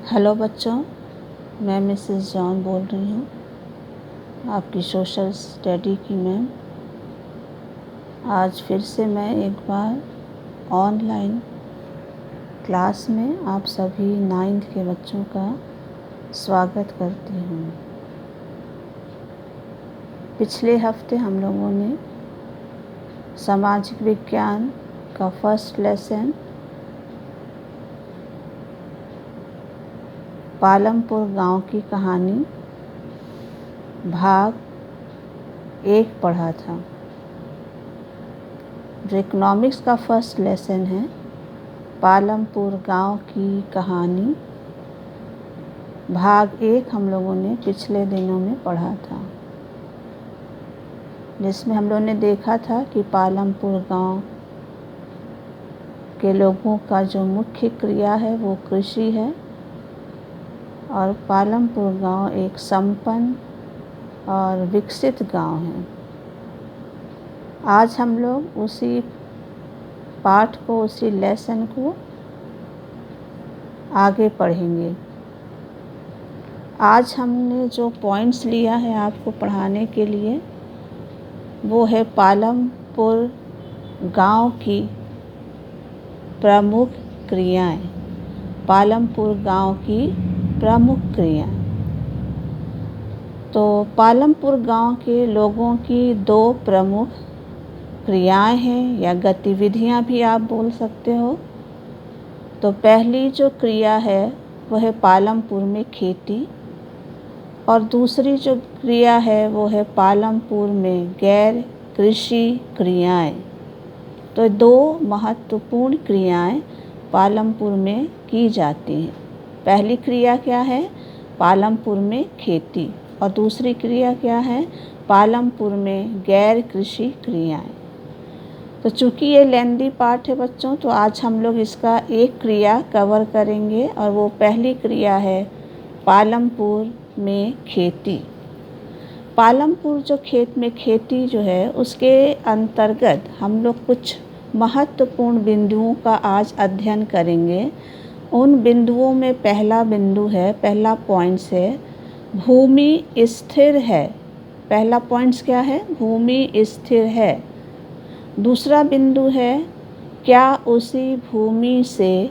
Hello बच्चों, मैं Mrs John बोल रही हूँ, आपकी सोशल स्टडी की मैम। आज फिर से मैं एक बार ऑनलाइन क्लास में आप सभी 9th के बच्चों का स्वागत करती हूँ। पिछले हफ्ते हम लोगों ने सामाजिक विज्ञान का फर्स्ट लेसन पालमपुर गांव की कहानी भाग 1 पढ़ा था। जो इकोनॉमिक्स का फर्स्ट लेसन है पालमपुर गांव की कहानी भाग 1 हम लोगों ने पिछले दिनों में पढ़ा था, जिसमें हम लोगों ने देखा था कि पालमपुर गांव के लोगों का जो मुख्य क्रिया है वो कृषि है और पालमपुर गांव एक संपन्न और विकसित गांव है। आज हम लोग उसी पाठ को, उसी लेसन को आगे पढ़ेंगे। आज हमने जो पॉइंट्स लिया है आपको पढ़ाने के लिए वो है पालमपुर गांव की प्रमुख क्रियाएं। पालमपुर गांव की प्रमुख क्रियाएं। तो पालमपुर गांव के लोगों की 2 प्रमुख क्रियाएं हैं या गतिविधियां भी आप बोल सकते हो। तो पहली जो क्रिया है वह है पालमपुर में खेती और दूसरी जो क्रिया है वो है पालमपुर में गैर कृषि क्रियाएं। तो 2 महत्वपूर्ण क्रियाएं पालमपुर में की जाती हैं। पहली क्रिया क्या है? पालमपुर में खेती और दूसरी क्रिया क्या है? पालमपुर में गैर कृषि क्रियाएं। तो चूँकि ये लेंदी पार्ट है बच्चों, तो आज हम लोग इसका एक क्रिया कवर करेंगे और वो पहली क्रिया है पालमपुर में खेती। पालमपुर जो खेत में खेती जो है उसके अंतर्गत हम लोग कुछ महत्वपूर्ण बिंदुओं का आज अध्ययन करेंगे। उन बिंदुओं में पहला बिंदु है, पहला पॉइंट्स है भूमि स्थिर है। पहला पॉइंट्स क्या है? भूमि स्थिर है। दूसरा बिंदु है क्या उसी भूमि से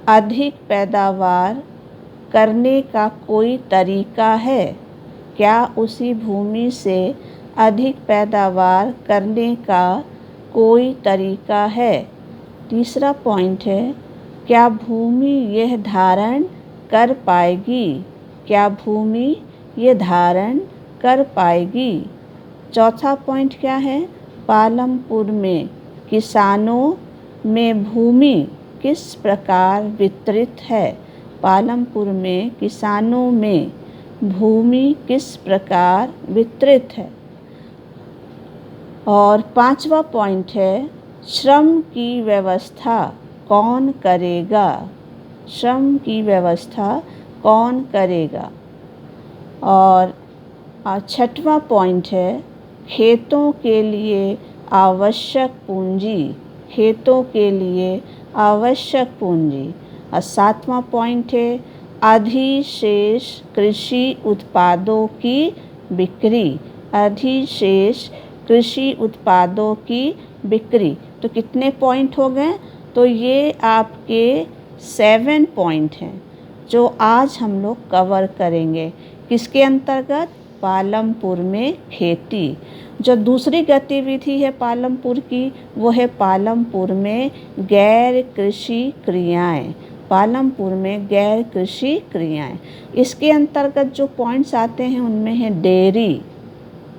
अधिक पैदावार करने का कोई तरीका है? क्या उसी भूमि से अधिक पैदावार करने का कोई तरीका है? तीसरा पॉइंट है क्या भूमि यह धारण कर पाएगी? क्या भूमि यह धारण कर पाएगी? चौथा पॉइंट क्या है? पालमपुर में किसानों में भूमि किस प्रकार वितरित है? पालमपुर में किसानों में भूमि किस प्रकार वितरित है? और 5वां पॉइंट है श्रम की व्यवस्था कौन करेगा? श्रम की व्यवस्था कौन करेगा? और 6वां पॉइंट है खेतों के लिए आवश्यक पूंजी। खेतों के लिए आवश्यक पूंजी। और 7वां पॉइंट है अधिशेष कृषि उत्पादों की बिक्री। अधिशेष कृषि उत्पादों की बिक्री। तो कितने पॉइंट हो गए? तो ये आपके 7 पॉइंट हैं जो आज हम लोग कवर करेंगे। किसके अंतर्गत? पालमपुर में खेती। जो दूसरी गतिविधि है पालमपुर की वो है पालमपुर में गैर कृषि क्रियाएं। पालमपुर में गैर कृषि क्रियाएं। इसके अंतर्गत जो पॉइंट्स आते हैं उनमें है डेयरी,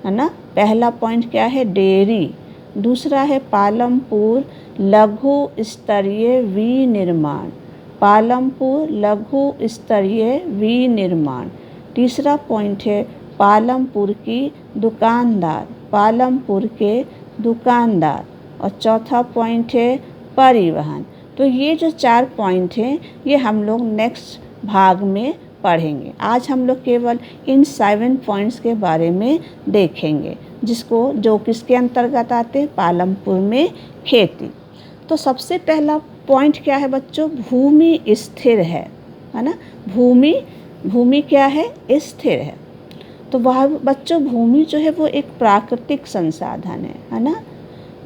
है ना। पहला पॉइंट क्या है? डेयरी। दूसरा है पालमपुर लघु स्तरीय विनिर्माण। पालमपुर लघु स्तरीय विनिर्माण। तीसरा पॉइंट है पालमपुर की दुकानदार। पालमपुर के दुकानदार। और चौथा पॉइंट है परिवहन। तो ये जो 4 पॉइंट हैं ये हम लोग नेक्स्ट भाग में पढ़ेंगे। आज हम लोग केवल इन 7 पॉइंट्स के बारे में देखेंगे जो किसके अंतर्गत आते हैं? पालमपुर में खेती। तो सबसे पहला पॉइंट क्या है बच्चों? भूमि स्थिर है है ना। भूमि, भूमि क्या है? स्थिर है। तो वह बच्चों भूमि जो है वो एक प्राकृतिक संसाधन है ना,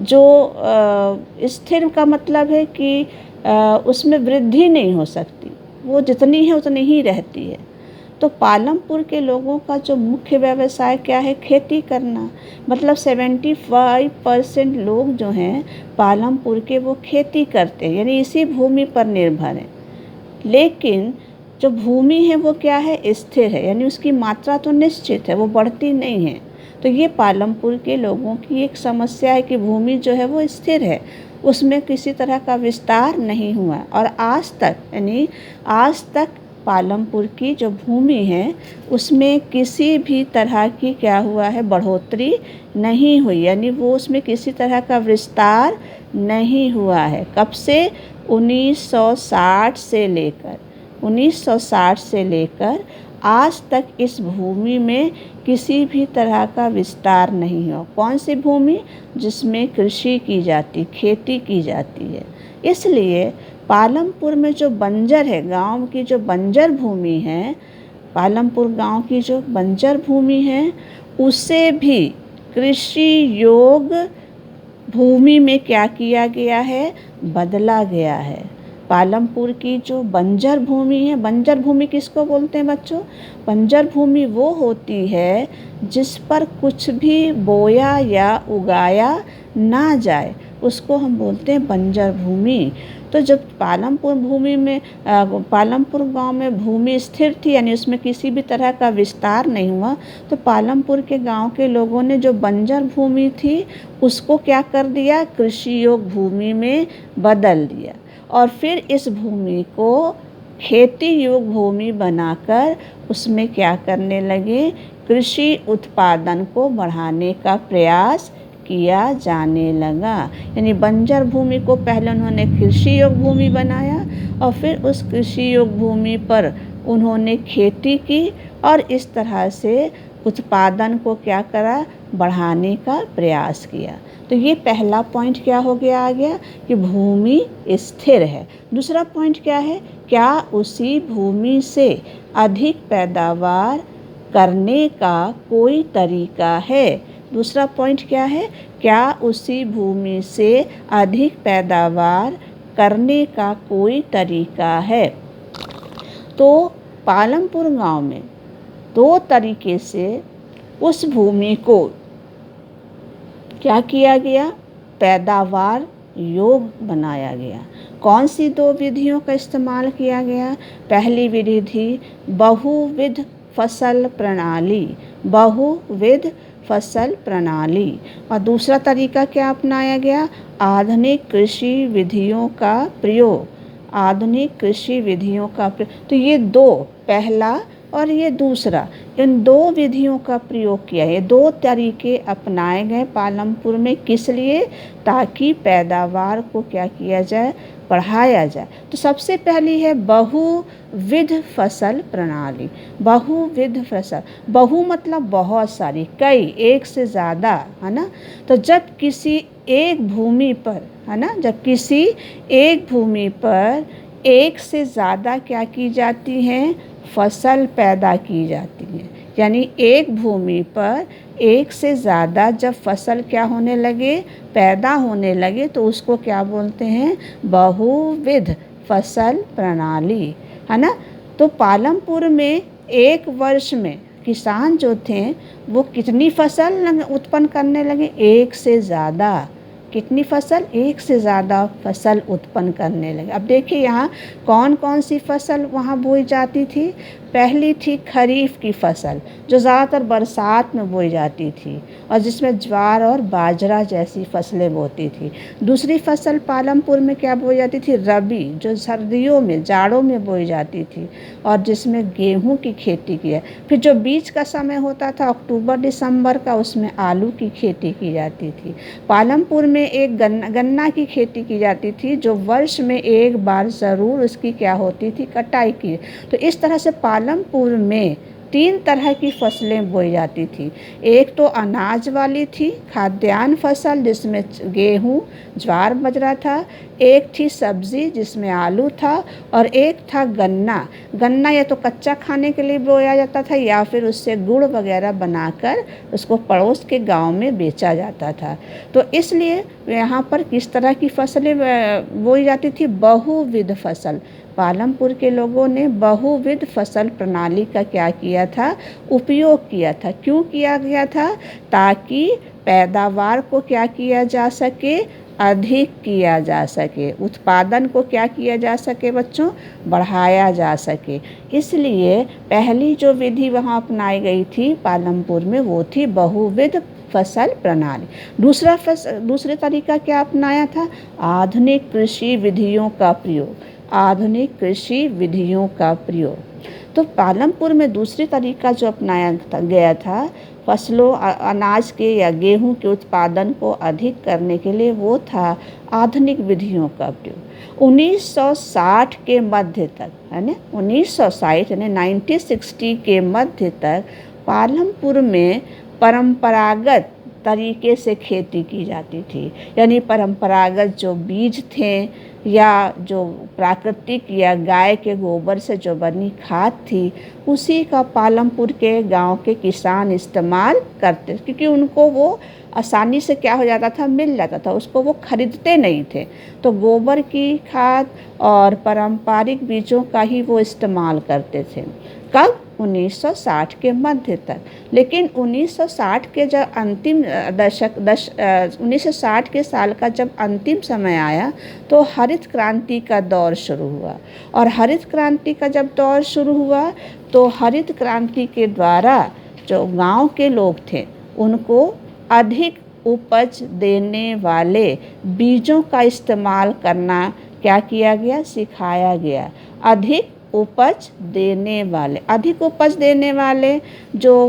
जो स्थिर का मतलब है कि उसमें वृद्धि नहीं हो सकती, वो जितनी है उतनी ही रहती है। तो पालमपुर के लोगों का जो मुख्य व्यवसाय क्या है? खेती करना। मतलब 75% लोग जो हैं पालमपुर के वो खेती करते हैं, यानी इसी भूमि पर निर्भर हैं। लेकिन जो भूमि है वो क्या है? स्थिर है, यानी उसकी मात्रा तो निश्चित है, वो बढ़ती नहीं है। तो ये पालमपुर के लोगों की एक समस्या है कि भूमि जो है वो स्थिर है, उसमें किसी तरह का विस्तार नहीं हुआ। और आज तक, यानी आज तक पालमपुर की जो भूमि है उसमें किसी भी तरह की क्या हुआ है? बढ़ोतरी नहीं हुई, यानी वो उसमें किसी तरह का विस्तार नहीं हुआ है। कब से? 1960 से लेकर आज तक इस भूमि में किसी भी तरह का विस्तार नहीं हुआ। कौन सी भूमि? जिसमें कृषि की जाती, खेती की जाती है। इसलिए पालमपुर में जो बंजर है, गांव की जो बंजर भूमि है, पालमपुर गांव की जो बंजर भूमि है, उसे भी कृषि योग भूमि में क्या किया गया है? बदला गया है। पालमपुर की जो बंजर भूमि है, बंजर भूमि किसको बोलते हैं बच्चों? बंजर भूमि वो होती है जिस पर कुछ भी बोया या उगाया ना जाए, उसको हम बोलते हैं बंजर भूमि। तो जब पालमपुर भूमि में पालमपुर गांव में भूमि स्थिर थी, यानी उसमें किसी भी तरह का विस्तार नहीं हुआ, तो पालमपुर के गांव के लोगों ने जो बंजर भूमि थी उसको क्या कर दिया? कृषि योग भूमि में बदल दिया। और फिर इस भूमि को खेती योग भूमि बनाकर उसमें क्या करने लगे? कृषि उत्पादन को बढ़ाने का प्रयास किया जाने लगा। यानी बंजर भूमि को पहले उन्होंने कृषि योग भूमि बनाया और फिर उस कृषि योग भूमि पर उन्होंने खेती की और इस तरह से उत्पादन को क्या करा? बढ़ाने का प्रयास किया। तो ये पहला पॉइंट क्या हो गया? आ गया कि भूमि स्थिर है। दूसरा पॉइंट क्या है? क्या उसी भूमि से अधिक पैदावार करने का कोई तरीका है? दूसरा पॉइंट क्या है? क्या उसी भूमि से अधिक पैदावार करने का कोई तरीका है? तो पालमपुर गांव में 2 तरीके से उस भूमि को क्या किया गया? पैदावार योग बनाया गया। कौन सी 2 विधियों का इस्तेमाल किया गया? पहली विधि थी बहुविध फसल प्रणाली, बहुविध फसल प्रणाली। और दूसरा तरीका क्या अपनाया गया? आधुनिक कृषि विधियों का प्रयोग, आधुनिक कृषि विधियों का प्रयोग। तो ये 2, पहला और ये दूसरा, इन 2 विधियों का प्रयोग किया। ये 2 तरीके अपनाए गए पालमपुर में, किस लिए? ताकि पैदावार को क्या किया जाए? बढ़ाया जाए। तो सबसे पहली है बहुविध फसल प्रणाली। बहुविध फसल, बहु मतलब बहुत सारी, कई, एक से ज़्यादा, है ना। तो जब किसी एक भूमि पर, है ना, जब किसी एक भूमि पर एक से ज़्यादा क्या की जाती हैं? फसल पैदा की जाती है। यानी एक भूमि पर एक से ज़्यादा जब फसल क्या होने लगे? पैदा होने लगे, तो उसको क्या बोलते हैं? बहुविध फसल प्रणाली, है ना। तो पालमपुर में एक वर्ष में किसान जो थे वो कितनी फसल उत्पन्न करने लगे? एक से ज़्यादा। कितनी फसल? एक से ज़्यादा फसल उत्पन्न करने लगे। अब देखिए यहाँ कौन कौन सी फसल वहाँ बोई जाती थी। पहली थी खरीफ की फसल, जो ज़्यादातर बरसात में बोई जाती थी और जिसमें ज्वार और बाजरा जैसी फसलें बोती थी। दूसरी फसल पालमपुर में क्या बोई जाती थी? रबी, जो सर्दियों में, जाड़ों में बोई जाती थी और जिसमें गेहूं की खेती की है। फिर जो बीच का समय होता था अक्टूबर दिसंबर का, उसमें आलू की खेती की जाती थी। पालमपुर में एक गन्ना की खेती की जाती थी, जो वर्ष में एक बार ज़रूर उसकी क्या होती थी? कटाई की। तो इस तरह से पालमपुर में 3 तरह की फसलें बोई जाती थी। एक तो अनाज वाली थी, खाद्यान्न फसल जिसमें गेहूँ, ज्वार, बाजरा था। एक थी सब्ज़ी जिसमें आलू था और एक था गन्ना। गन्ना या तो कच्चा खाने के लिए बोया जाता था या फिर उससे गुड़ वगैरह बनाकर उसको पड़ोस के गांव में बेचा जाता था। तो इसलिए यहाँ पर किस तरह की फसलें बोई जाती थी? बहुविध फसल। पालमपुर के लोगों ने बहुविध फसल प्रणाली का क्या किया था? उपयोग किया था। क्यों किया गया था? ताकि पैदावार को क्या किया जा सके? अधिक किया जा सके। उत्पादन को क्या किया जा सके बच्चों? बढ़ाया जा सके। इसलिए पहली जो विधि वहाँ अपनाई गई थी पालमपुर में वो थी बहुविध फसल प्रणाली। दूसरे तरीका क्या अपनाया था? आधुनिक कृषि विधियों का प्रयोग। आधुनिक कृषि विधियों का प्रयोग। तो पालमपुर में दूसरी तरीका जो अपनाया गया था फसलों अनाज के या गेहूं के उत्पादन को अधिक करने के लिए, वो था आधुनिक विधियों का प्रयोग। 1960 के मध्य तक, है ना, 1960 यानी 1960 के मध्य तक पालमपुर में परंपरागत तरीके से खेती की जाती थी। यानी परंपरागत जो बीज थे या जो प्राकृतिक या गाय के गोबर से जो बनी खाद थी, उसी का पालमपुर के गांव के किसान इस्तेमाल करते, क्योंकि उनको वो आसानी से क्या हो जाता था? मिल जाता था, उसको वो खरीदते नहीं थे। तो गोबर की खाद और पारंपरिक बीजों का ही वो इस्तेमाल करते थे। कब? 1960 के मध्य तक। लेकिन 1960 के जब अंतिम 1960 के साल का जब अंतिम समय आया तो हरित क्रांति का दौर शुरू हुआ। और हरित क्रांति का जब दौर शुरू हुआ तो हरित क्रांति के द्वारा जो गांव के लोग थे उनको अधिक उपज देने वाले बीजों का इस्तेमाल करना क्या किया गया? सिखाया गया। अधिक उपज देने जो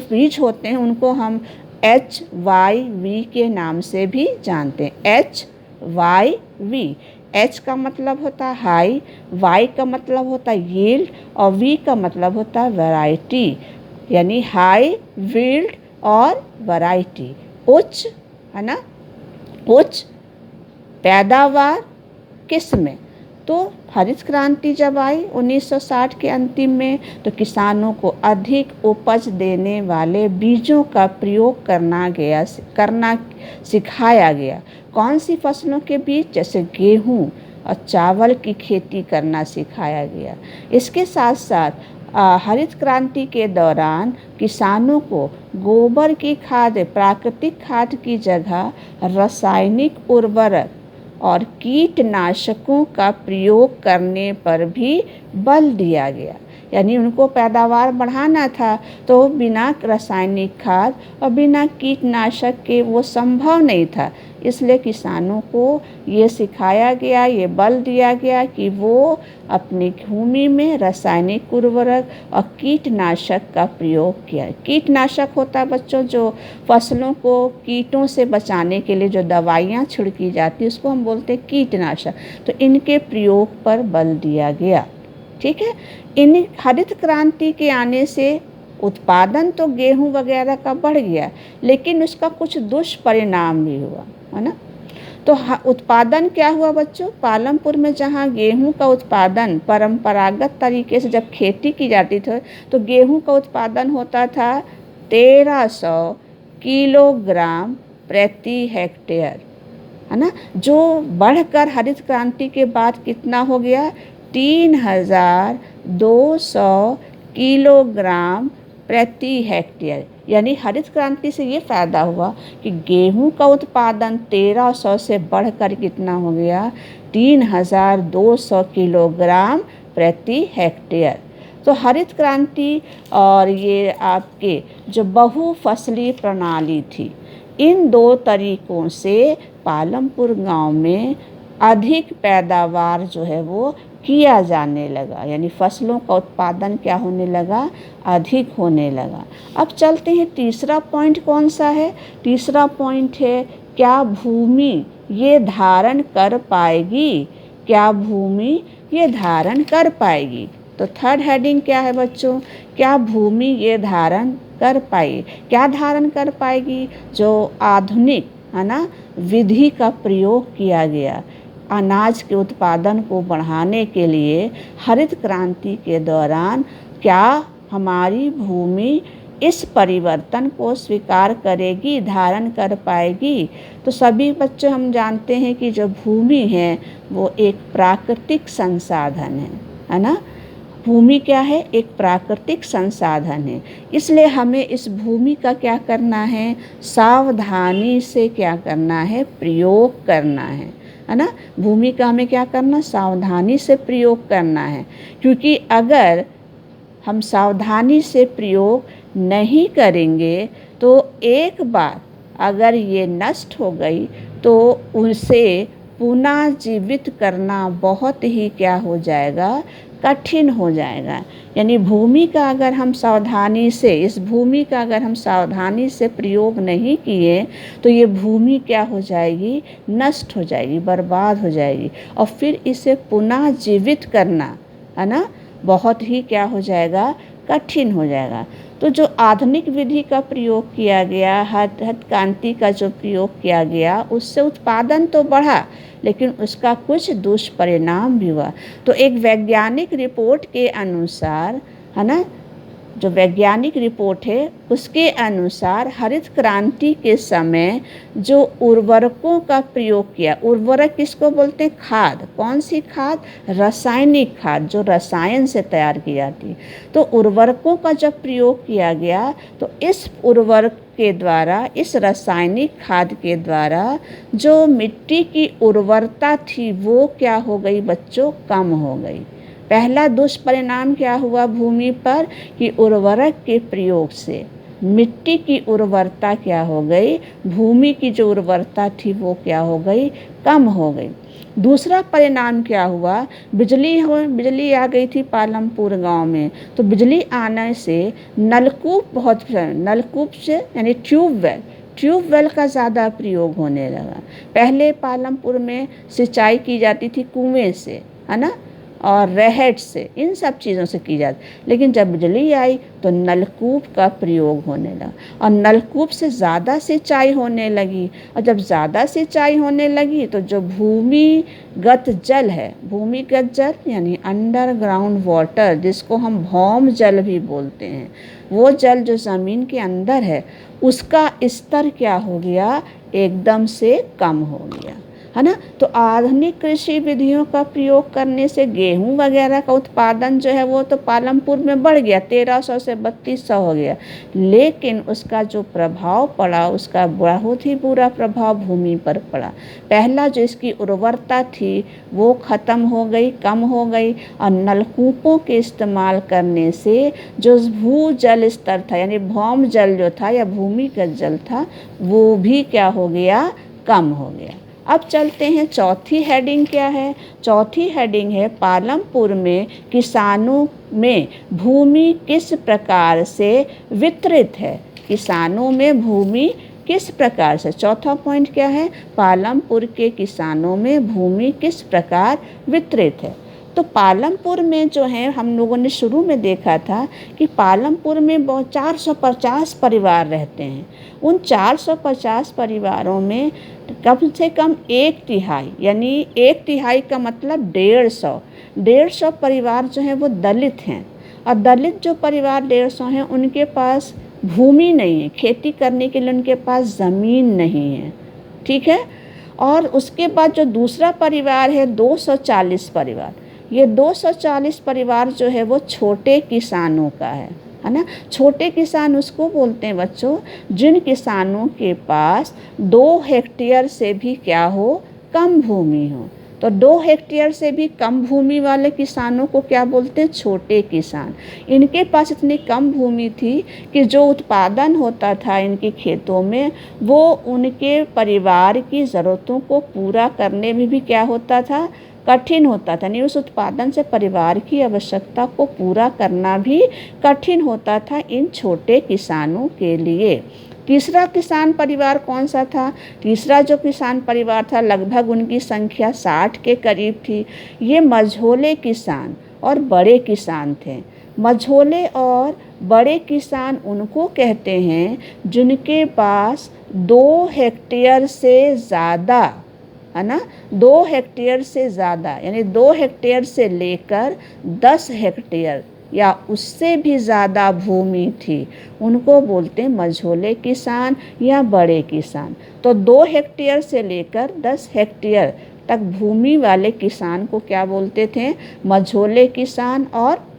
बीज होते हैं उनको हम HYV के नाम से भी जानते हैं। HYV, H का मतलब होता है हाई, Y का मतलब होता है यील्ड और V का मतलब होता है वैरायटी, यानी हाई, यील्ड और वैरायटी, उच्च, है ना, उच्च पैदावार किस्में। तो हरित क्रांति जब आई 1960 के अंतिम में तो किसानों को अधिक उपज देने वाले बीजों का प्रयोग करना सिखाया गया। कौन सी फसलों के बीज? जैसे गेहूं और चावल की खेती करना सिखाया गया। इसके साथ साथ हरित क्रांति के दौरान किसानों को गोबर की खाद, प्राकृतिक खाद की जगह रासायनिक उर्वरक और कीटनाशकों का प्रयोग करने पर भी बल दिया गया। यानी उनको पैदावार बढ़ाना था तो बिना रासायनिक खाद और बिना कीटनाशक के वो संभव नहीं था। इसलिए किसानों को ये सिखाया गया, ये बल दिया गया कि वो अपनी भूमि में रासायनिक उर्वरक और कीटनाशक का प्रयोग किया। कीटनाशक होता है बच्चों जो फसलों को कीटों से बचाने के लिए जो दवाइयाँ छिड़की जाती है उसको हम बोलते हैं कीटनाशक। तो इनके प्रयोग पर बल दिया गया। ठीक है। इन हरित क्रांति के आने से उत्पादन तो गेहूं वगैरह का बढ़ गया, लेकिन उसका कुछ दुष्परिणाम भी हुआ, है ना। तो उत्पादन क्या हुआ बच्चों? पालमपुर में जहाँ गेहूं का उत्पादन परंपरागत तरीके से जब खेती की जाती थी तो गेहूं का उत्पादन होता था 1300 किलोग्राम प्रति हेक्टेयर, है ना, जो बढ़कर हरित क्रांति के बाद कितना हो गया? 3200 किलोग्राम प्रति हेक्टेयर। यानी हरित क्रांति से ये फ़ायदा हुआ कि गेहूं का उत्पादन 1300 से बढ़कर कितना हो गया? 3200 किलोग्राम प्रति हेक्टेयर। तो हरित क्रांति और ये आपके जो बहुफसली प्रणाली थी, इन दो तरीकों से पालमपुर गांव में अधिक पैदावार जो है वो किया जाने लगा। यानी फसलों का उत्पादन क्या होने लगा? अधिक होने लगा। अब चलते हैं तीसरा पॉइंट कौन सा है? तीसरा पॉइंट है क्या भूमि ये धारण कर पाएगी? क्या भूमि ये धारण कर पाएगी? तो थर्ड हेडिंग क्या है बच्चों, क्या भूमि ये धारण कर पाई, क्या धारण कर पाएगी, जो आधुनिक है ना विधि का प्रयोग किया गया अनाज के उत्पादन को बढ़ाने के लिए हरित क्रांति के दौरान, क्या हमारी भूमि इस परिवर्तन को स्वीकार करेगी, धारण कर पाएगी। तो सभी बच्चों हम जानते हैं कि जो भूमि है वो एक प्राकृतिक संसाधन है ना। भूमि क्या है, एक प्राकृतिक संसाधन है, इसलिए हमें इस भूमि का क्या करना है, सावधानी से क्या करना है, प्रयोग करना है ना। भूमि का हमें क्या करना, सावधानी से प्रयोग करना है, क्योंकि अगर हम सावधानी से प्रयोग नहीं करेंगे तो एक बार अगर ये नष्ट हो गई तो उसे पुनः जीवित करना बहुत ही क्या हो जाएगा, कठिन हो जाएगा। यानी भूमि का अगर हम सावधानी से, इस भूमि का अगर हम सावधानी से प्रयोग नहीं किए तो ये भूमि क्या हो जाएगी, नष्ट हो जाएगी, बर्बाद हो जाएगी, और फिर इसे पुनः जीवित करना है ना बहुत ही क्या हो जाएगा, कठिन हो जाएगा। तो जो आधुनिक विधि का प्रयोग किया गया, हरित क्रांति का जो प्रयोग किया गया, उससे उत्पादन तो बढ़ा लेकिन उसका कुछ दुष्परिणाम भी हुआ। तो एक वैज्ञानिक रिपोर्ट के अनुसार है ना, जो वैज्ञानिक रिपोर्ट है उसके अनुसार हरित क्रांति के समय जो उर्वरकों का प्रयोग किया, उर्वरक किसको बोलते हैं, खाद, कौन सी खाद, रासायनिक खाद, जो रसायन से तैयार की जाती है। तो उर्वरकों का जब प्रयोग किया गया तो इस उर्वरक के द्वारा, इस रासायनिक खाद के द्वारा जो मिट्टी की उर्वरता थी वो क्या हो गई बच्चों, कम हो गई। पहला दुष्परिणाम क्या हुआ भूमि पर, कि उर्वरक के प्रयोग से मिट्टी की उर्वरता क्या हो गई, भूमि की जो उर्वरता थी वो क्या हो गई, कम हो गई। दूसरा परिणाम क्या हुआ, बिजली आ गई थी पालमपुर गांव में। तो बिजली आने से नलकूप से यानी ट्यूबवेल का ज़्यादा प्रयोग होने लगा। पहले पालमपुर में सिंचाई की जाती थी कुएं से है ना, और रहट से, इन सब चीज़ों से की जाती, लेकिन जब बिजली आई तो नलकूप का प्रयोग होने लगा और नलकूप से ज़्यादा सिंचाई होने लगी। और जब ज़्यादा सिंचाई होने लगी तो जो भूमिगत जल है, भूमिगत जल यानी अंडरग्राउंड वाटर, जिसको हम भौम जल भी बोलते हैं, वो जल जो ज़मीन के अंदर है उसका स्तर क्या हो गया, एकदम से कम हो गया है ना। तो आधुनिक कृषि विधियों का प्रयोग करने से गेहूं वगैरह का उत्पादन जो है वो तो पालमपुर में बढ़ गया, 1300 से 3200 हो गया, लेकिन उसका जो प्रभाव पड़ा, उसका बहुत ही बुरा प्रभाव भूमि पर पड़ा। पहला जो इसकी उर्वरता थी वो ख़त्म हो गई, कम हो गई, और नलकूपों के इस्तेमाल करने से जो भूजल स्तर था यानी भौम जल जो था या भूमिगत जल था वो भी क्या हो गया, कम हो गया। अब चलते हैं चौथी हेडिंग क्या है, चौथी हेडिंग है पालमपुर में किसानों में भूमि किस प्रकार से वितरित है, किसानों में भूमि किस प्रकार से। चौथा पॉइंट क्या है, पालमपुर के किसानों में भूमि किस प्रकार वितरित है। तो पालमपुर में जो है हम लोगों ने शुरू में देखा था कि पालमपुर में 450 परिवार रहते हैं। उन 450 परिवारों में कम से कम 1/3 यानी 1/3 का मतलब 150 परिवार जो हैं वो दलित हैं। और दलित जो परिवार 150 हैं उनके पास भूमि नहीं है, खेती करने के लिए उनके पास ज़मीन नहीं है, ठीक है। और उसके बाद जो दूसरा परिवार है 240 परिवार, ये 240 परिवार जो है वो छोटे किसानों का है ना। छोटे किसान उसको बोलते हैं बच्चों जिन किसानों के पास 2 हेक्टेयर से भी क्या हो, कम भूमि हो। तो 2 हेक्टेयर से भी कम भूमि वाले किसानों को क्या बोलते हैं, छोटे किसान। इनके पास इतनी कम भूमि थी कि जो उत्पादन होता था इनके खेतों में वो उनके परिवार की ज़रूरतों को पूरा करने में भी क्या होता था, कठिन होता था। नहीं, उस उत्पादन से परिवार की आवश्यकता को पूरा करना भी कठिन होता था इन छोटे किसानों के लिए। तीसरा किसान परिवार कौन सा था, तीसरा जो किसान परिवार था लगभग उनकी संख्या 60 के करीब थी। ये मझोले किसान, और बड़े किसान थे। मझोले और बड़े किसान उनको कहते हैं जिनके पास 2 हेक्टेयर से ज़्यादा, है ना, 2 हेक्टेयर से ज़्यादा, यानी 2 हेक्टेयर से लेकर 10 हेक्टेयर या उससे भी ज़्यादा भूमि थी, उनको बोलते हैं मझोले किसान या बड़े किसान। तो 2 हेक्टेयर से लेकर 10 हेक्टेयर तक भूमि वाले किसान को क्या बोलते थे? मझोले किसान और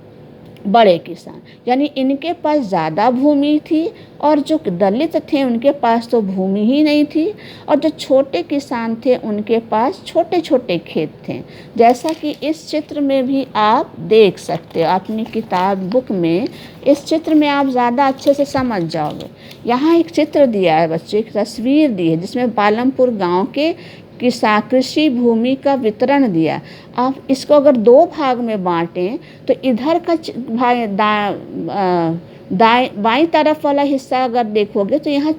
बड़े किसान। यानी इनके पास ज़्यादा भूमि थी और जो दलित थे उनके पास तो भूमि ही नहीं थी, और जो छोटे किसान थे उनके पास छोटे छोटे खेत थे। जैसा कि इस चित्र में भी आप देख सकते हो, अपनी किताब बुक में इस चित्र में आप ज़्यादा अच्छे से समझ जाओगे। यहाँ एक चित्र दिया है बच्चों, एक तस्वीर दी है जिसमें पालमपुर गांव के कृषि भूमि का वितरण दिया। आप इसको अगर 2 भाग में बांटें तो इधर का बाईं तरफ वाला हिस्सा अगर देखोगे तो यहाँ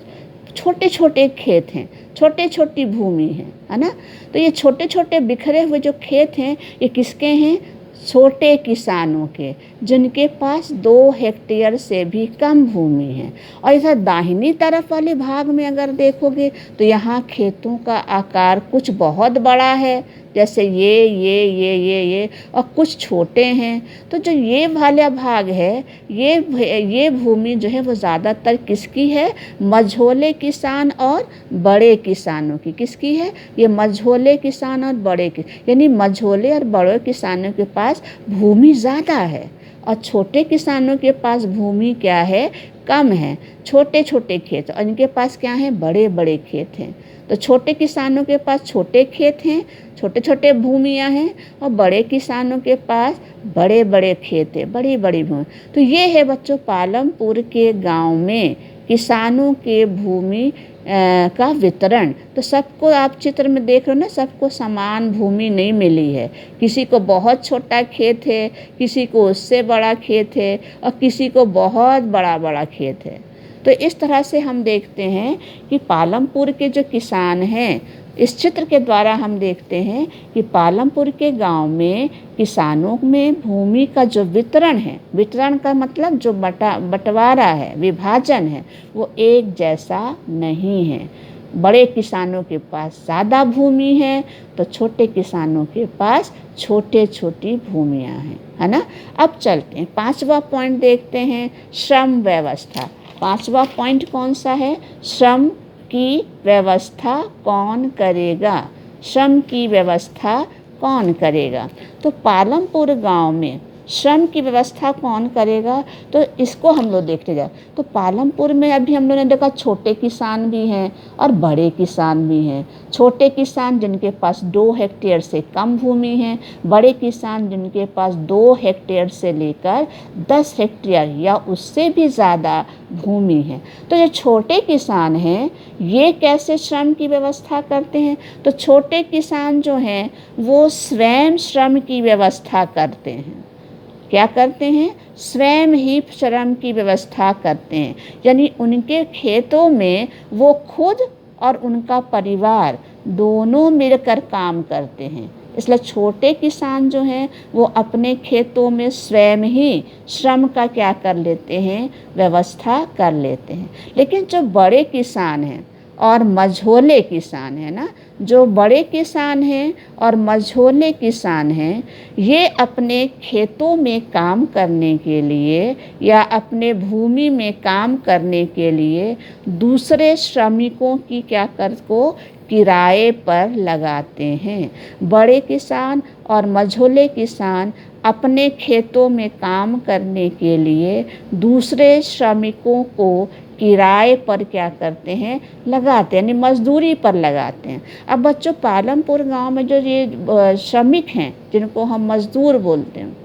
छोटे छोटे खेत हैं, छोटे छोटी भूमि है ना। तो ये छोटे छोटे बिखरे हुए जो खेत हैं ये किसके हैं? छोटे किसानों के, जिनके पास 2 हेक्टेयर से भी कम भूमि है। और इधर दाहिनी तरफ वाले भाग में अगर देखोगे तो यहाँ खेतों का आकार कुछ बहुत बड़ा है, जैसे ये और कुछ छोटे हैं। तो जो ये वाला भाग है, ये भूमि जो है वो ज़्यादातर किसकी है? मझोले किसान और बड़े किसानों की। किसकी है? ये मझोले किसान और बड़े यानी मझोले और बड़े किसानों के पास भूमि ज़्यादा है और छोटे किसानों के पास भूमि क्या है? कम है, छोटे छोटे खेत। और इनके पास क्या है? बड़े बड़े खेत हैं। तो छोटे किसानों के पास छोटे खेत हैं, छोटे छोटे भूमियाँ हैं, और बड़े किसानों के पास बड़े बड़े खेत हैं, बड़ी बड़ी भूमि। तो ये है बच्चों पालमपुर के गांव में किसानों के भूमि का वितरण। तो सबको आप चित्र में देख रहे हो ना, सबको समान भूमि नहीं मिली है। किसी को बहुत छोटा खेत है, किसी को उससे बड़ा खेत है, और किसी को बहुत बड़ा बड़ा खेत है। तो इस तरह से हम देखते हैं कि पालमपुर के जो किसान हैं, इस चित्र के द्वारा हम देखते हैं कि पालमपुर के गांव में किसानों में भूमि का जो वितरण है, वितरण का मतलब जो बंटवारा है, विभाजन है, वो एक जैसा नहीं है। बड़े किसानों के पास ज़्यादा भूमि है तो छोटे किसानों के पास छोटे छोटी भूमियाँ हैं, है ना। अब चलते हैं 5वां पॉइंट देखते हैं, श्रम व्यवस्था। 5वां पॉइंट कौन सा है? श्रम की व्यवस्था कौन करेगा? श्रम की व्यवस्था कौन करेगा? तो पालमपुर गांव में श्रम की व्यवस्था कौन करेगा? तो इसको हम लोग देखते जाए तो पालमपुर में अभी हम लोगों ने देखा छोटे किसान भी हैं और बड़े किसान भी हैं। छोटे किसान जिनके पास 2 हेक्टेयर से कम भूमि है, बड़े किसान जिनके पास 2 हेक्टेयर से लेकर 10 हेक्टेयर या उससे भी ज़्यादा भूमि है। तो जो छोटे किसान हैं ये कैसे श्रम की व्यवस्था करते हैं? तो छोटे किसान जो हैं वो स्वयं श्रम की व्यवस्था करते हैं। क्या करते हैं? स्वयं ही श्रम की व्यवस्था करते हैं। यानी उनके खेतों में वो खुद और उनका परिवार दोनों मिलकर काम करते हैं। इसलिए छोटे किसान जो हैं वो अपने खेतों में स्वयं ही श्रम का क्या कर लेते हैं? व्यवस्था कर लेते हैं। लेकिन जो बड़े किसान हैं और मझोले किसान है ना, जो बड़े किसान हैं और मझोले किसान हैं, ये अपने खेतों में काम करने के लिए या अपने भूमि में काम करने के लिए दूसरे श्रमिकों की क्या कर को किराए पर लगाते हैं। बड़े किसान और मझोले किसान अपने खेतों में काम करने के लिए दूसरे श्रमिकों को किराए पर क्या करते हैं? लगाते हैं, यानी मजदूरी पर लगाते हैं। अब बच्चों पालमपुर गांव में जो ये श्रमिक हैं जिनको हम मजदूर बोलते हैं,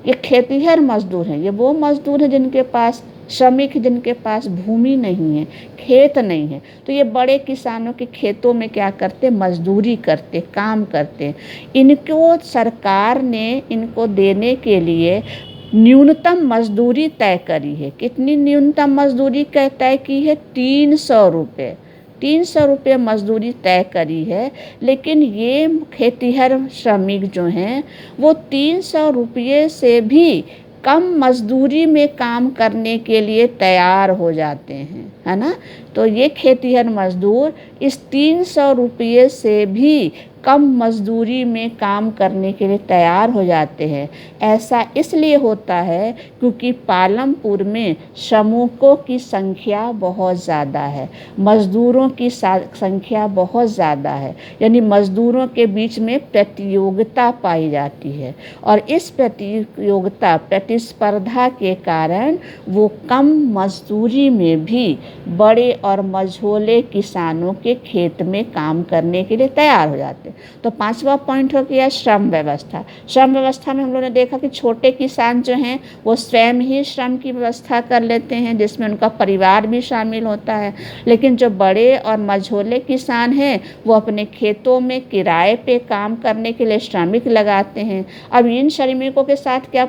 ये खेतिहर मजदूर हैं। ये वो मजदूर हैं जिनके पास श्रमिक, जिनके पास भूमि नहीं है, खेत नहीं है। तो ये बड़े किसानों के खेतों में क्या करते? मजदूरी करते, काम करते। इनको सरकार ने इनको देने के लिए न्यूनतम मजदूरी तय करी है। कितनी न्यूनतम मजदूरी तय की है? 300 रुपये। 300 रुपये मजदूरी तय करी है, लेकिन ये खेतिहर श्रमिक जो हैं वो 300 रुपये से भी कम मजदूरी में काम करने के लिए तैयार हो जाते हैं, है ना। तो ये खेतिहर मजदूर इस 300 रुपये से भी कम मजदूरी में काम करने के लिए तैयार हो जाते हैं। ऐसा इसलिए होता है क्योंकि पालमपुर में श्रमिकों की संख्या बहुत ज़्यादा है, मज़दूरों की संख्या बहुत ज़्यादा है, यानी मज़दूरों के बीच में प्रतियोगिता पाई जाती है और इस प्रतियोगिता प्रतिस्पर्धा के कारण वो कम मजदूरी में भी बड़े और मझोले किसानों के खेत में काम करने के लिए तैयार हो जाते हैं। तो 5वां पॉइंट हो गया श्रम व्यवस्था। श्रम व्यवस्था में हम लोगों ने देखा कि छोटे किसान जो हैं वो स्वयं ही श्रम की व्यवस्था कर लेते हैं, जिसमें उनका परिवार भी शामिल होता है, लेकिन जो बड़े और मझोले किसान हैं वो अपने खेतों में किराए पे काम करने के लिए श्रमिक लगाते हैं। अब इन श्रमिकों के साथ क्या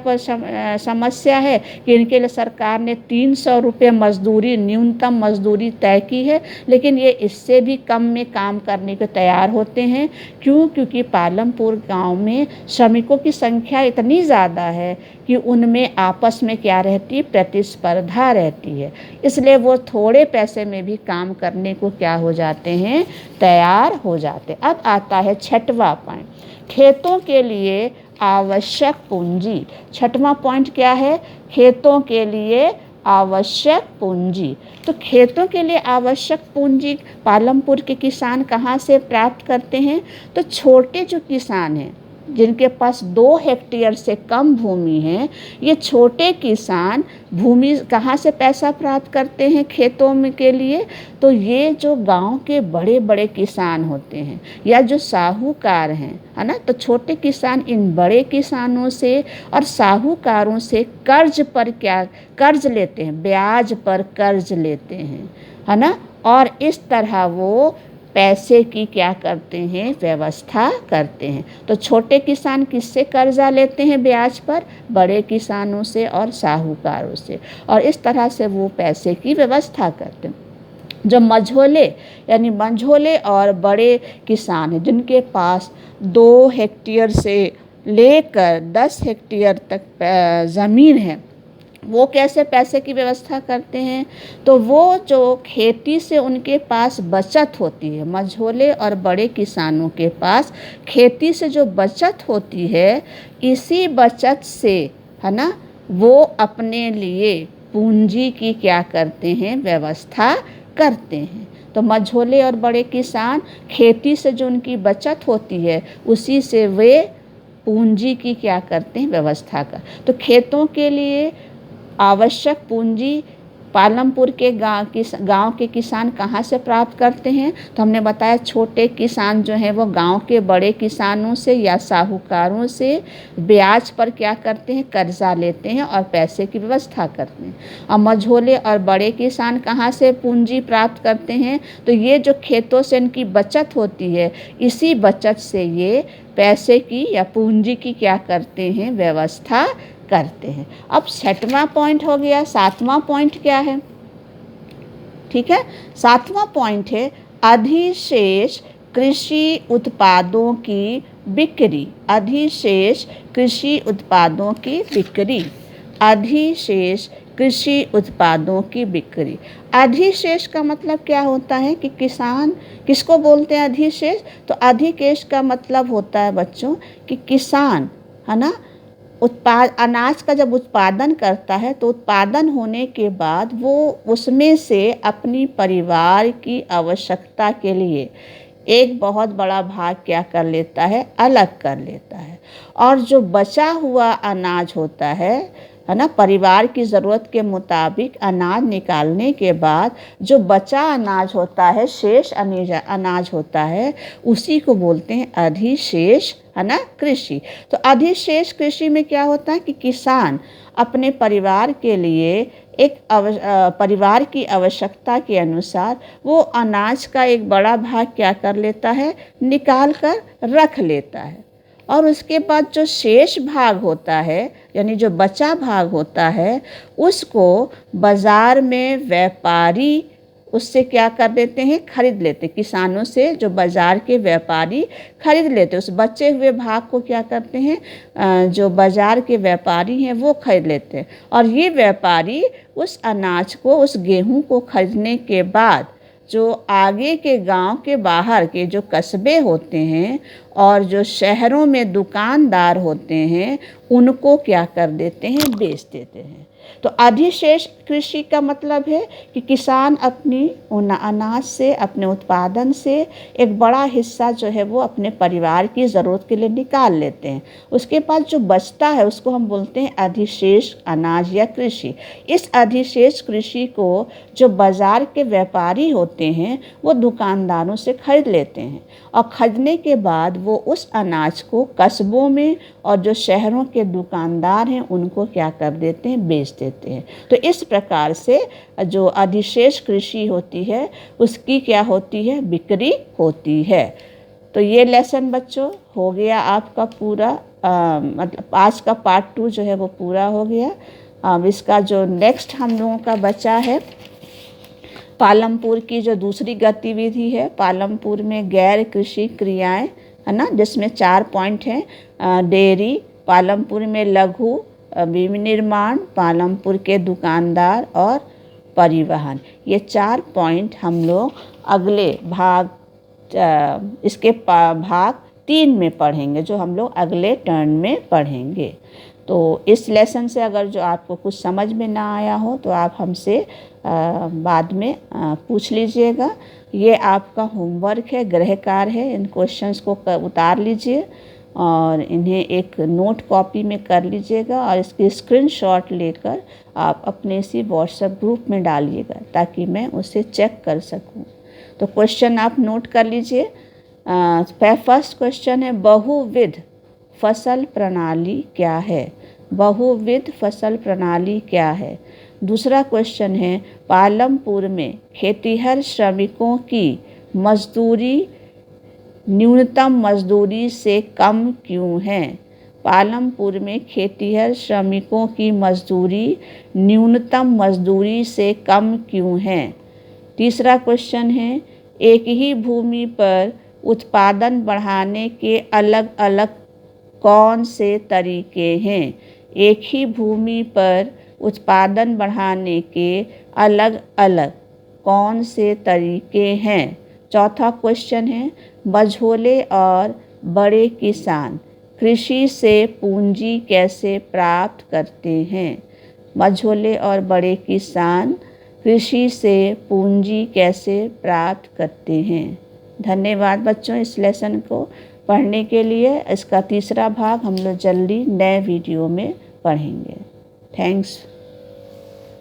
समस्या है कि इनके लिए सरकार ने 300 रुपये मजदूरी, न्यूनतम मजदूरी तय की है, लेकिन ये इससे भी कम में काम करने को तैयार होते हैं। क्यों? क्योंकि पालमपुर गांव में श्रमिकों की संख्या इतनी ज़्यादा है कि उनमें आपस में क्या रहती है, प्रतिस्पर्धा रहती है, इसलिए वो थोड़े पैसे में भी काम करने को क्या हो जाते हैं, तैयार हो जाते। अब आता है 6वां पॉइंट, खेतों के लिए आवश्यक पूंजी। 6वां पॉइंट क्या है? खेतों के लिए आवश्यक पूंजी। तो खेतों के लिए आवश्यक पूंजी पालमपुर के किसान कहाँ से प्राप्त करते हैं? तो छोटे जो किसान हैं जिनके पास 2 हेक्टेयर से कम भूमि है, ये छोटे किसान भूमि कहाँ से पैसा प्राप्त करते हैं खेतों में के लिए? तो ये जो गांव के बड़े बड़े किसान होते हैं या जो साहूकार हैं, है ना, तो छोटे किसान इन बड़े किसानों से और साहूकारों से कर्ज लेते हैं, ब्याज पर कर्ज लेते हैं, है ना, और इस तरह वो पैसे की क्या करते हैं, व्यवस्था करते हैं। तो छोटे किसान किससे कर्जा लेते हैं ब्याज पर? बड़े किसानों से और साहूकारों से, और इस तरह से वो पैसे की व्यवस्था करते हैं। जो मझोले यानी मंझोले और बड़े किसान हैं जिनके पास 2 हेक्टेयर से लेकर 10 हेक्टेयर तक ज़मीन है, वो कैसे पैसे की व्यवस्था करते हैं? तो वो जो खेती से उनके पास बचत होती है, मझोले और बड़े किसानों के पास खेती से जो बचत होती है, इसी बचत से, है ना, वो अपने लिए पूंजी की क्या करते हैं, व्यवस्था करते हैं। तो मझोले और बड़े किसान खेती से जो उनकी बचत होती है उसी से वे पूंजी की क्या करते हैं, व्यवस्था कर। तो खेतों के लिए आवश्यक पूंजी पालमपुर के गांव के किसान कहाँ से प्राप्त करते हैं? तो हमने बताया छोटे किसान जो हैं वो गांव के बड़े किसानों से या साहूकारों से ब्याज पर क्या करते हैं, कर्जा लेते हैं और पैसे की व्यवस्था करते हैं। और मझोले और बड़े किसान कहाँ से पूंजी प्राप्त करते हैं? तो ये जो खेतों से इनकी बचत होती है, इसी बचत से ये पैसे की या पूंजी की क्या करते हैं, व्यवस्था करते हैं। अब 6वां पॉइंट हो गया। 7वां पॉइंट क्या है? ठीक है, 7वां पॉइंट है अधिशेष कृषि उत्पादों की बिक्री। अधिशेष कृषि उत्पादों की बिक्री। अधिशेष कृषि उत्पादों की बिक्री। अधिशेष का मतलब क्या होता है कि किसान किसको बोलते हैं अधिशेष? तो अधिशेष का मतलब होता है बच्चों कि किसान, है ना, अनाज का जब उत्पादन करता है तो उत्पादन होने के बाद वो उसमें से अपनी परिवार की आवश्यकता के लिए एक बहुत बड़ा भाग क्या कर लेता है, अलग कर लेता है, और जो बचा हुआ अनाज होता है ना, परिवार की ज़रूरत के मुताबिक अनाज निकालने के बाद जो बचा अनाज होता है, शेष अनाज होता है, उसी को बोलते हैं अधिशेष, है ना, कृषि। तो अधिशेष कृषि में क्या होता है कि किसान अपने परिवार के लिए एक परिवार की आवश्यकता के अनुसार वो अनाज का एक बड़ा भाग क्या कर लेता है, निकाल कर रख लेता है, और उसके बाद जो शेष भाग होता है यानी जो बचा भाग होता है उसको बाज़ार में व्यापारी उससे क्या कर देते हैं, खरीद लेते हैं। किसानों से जो बाज़ार के व्यापारी खरीद लेते हैं, उस बचे हुए भाग को क्या करते हैं, जो बाज़ार के व्यापारी हैं वो खरीद लेते हैं। और ये व्यापारी उस अनाज को, उस गेहूं को खरीदने के बाद जो आगे के गांव के बाहर के जो कस्बे होते हैं और जो शहरों में दुकानदार होते हैं, उनको क्या कर देते हैं, बेच देते हैं। तो अधिशेष कृषि का मतलब है कि किसान अपनी अनाज से, अपने उत्पादन से एक बड़ा हिस्सा जो है वो अपने परिवार की ज़रूरत के लिए निकाल लेते हैं। उसके बाद जो बचता है उसको हम बोलते हैं अधिशेष अनाज या कृषि। इस अधिशेष कृषि को जो बाज़ार के व्यापारी होते हैं वो दुकानदारों से खरीद लेते हैं, और खरीदने के बाद वो उस अनाज को कस्बों में और जो शहरों के दुकानदार हैं उनको क्या कर देते हैं, बेच देते हैं। तो इस प्रकार से जो अधिशेष कृषि होती है उसकी क्या होती है, बिक्री होती है। तो ये लेसन बच्चों हो गया आपका पूरा, मतलब आज का पार्ट 2 जो है वो पूरा हो गया। अब इसका जो नेक्स्ट हम लोगों का बचा है, पालमपुर की जो दूसरी गतिविधि है, पालमपुर में गैर कृषि क्रियाएं, है ना, जिसमें 4 पॉइंट हैं। डेयरी, पालमपुर में लघु विनिर्माण, पालमपुर के दुकानदार और परिवहन। ये 4 पॉइंट हम लोग अगले भाग, इसके भाग 3 में पढ़ेंगे, जो हम लोग अगले टर्न में पढ़ेंगे। तो इस लेसन से अगर जो आपको कुछ समझ में ना आया हो तो आप हमसे बाद में पूछ लीजिएगा। ये आपका होमवर्क है, गृह कार्य है। इन क्वेश्चंस को उतार लीजिए और इन्हें एक नोट कॉपी में कर लीजिएगा, और इसकी स्क्रीनशॉट लेकर आप अपने इसी व्हाट्सएप ग्रुप में डालिएगा ताकि मैं उसे चेक कर सकूं। तो क्वेश्चन आप नोट कर लीजिए। फर्स्ट क्वेश्चन है, बहुविध फसल प्रणाली क्या है? बहुविध फसल प्रणाली क्या है? दूसरा क्वेश्चन है, पालमपुर में खेतिहर श्रमिकों की मजदूरी न्यूनतम मजदूरी से कम क्यों है? पालमपुर में खेतिहर श्रमिकों की मजदूरी न्यूनतम मजदूरी से कम क्यों है? तीसरा क्वेश्चन है, एक ही भूमि पर उत्पादन बढ़ाने के अलग अलग कौन से तरीके हैं? एक ही भूमि पर उत्पादन बढ़ाने के अलग अलग कौन से तरीके हैं? चौथा क्वेश्चन है, मझोले और बड़े किसान कृषि से पूंजी कैसे प्राप्त करते हैं? मझोले और बड़े किसान कृषि से पूंजी कैसे प्राप्त करते हैं? धन्यवाद बच्चों इस लेसन को पढ़ने के लिए। इसका तीसरा भाग हम लोग जल्दी नए वीडियो में पढ़ेंगे। थैंक्स।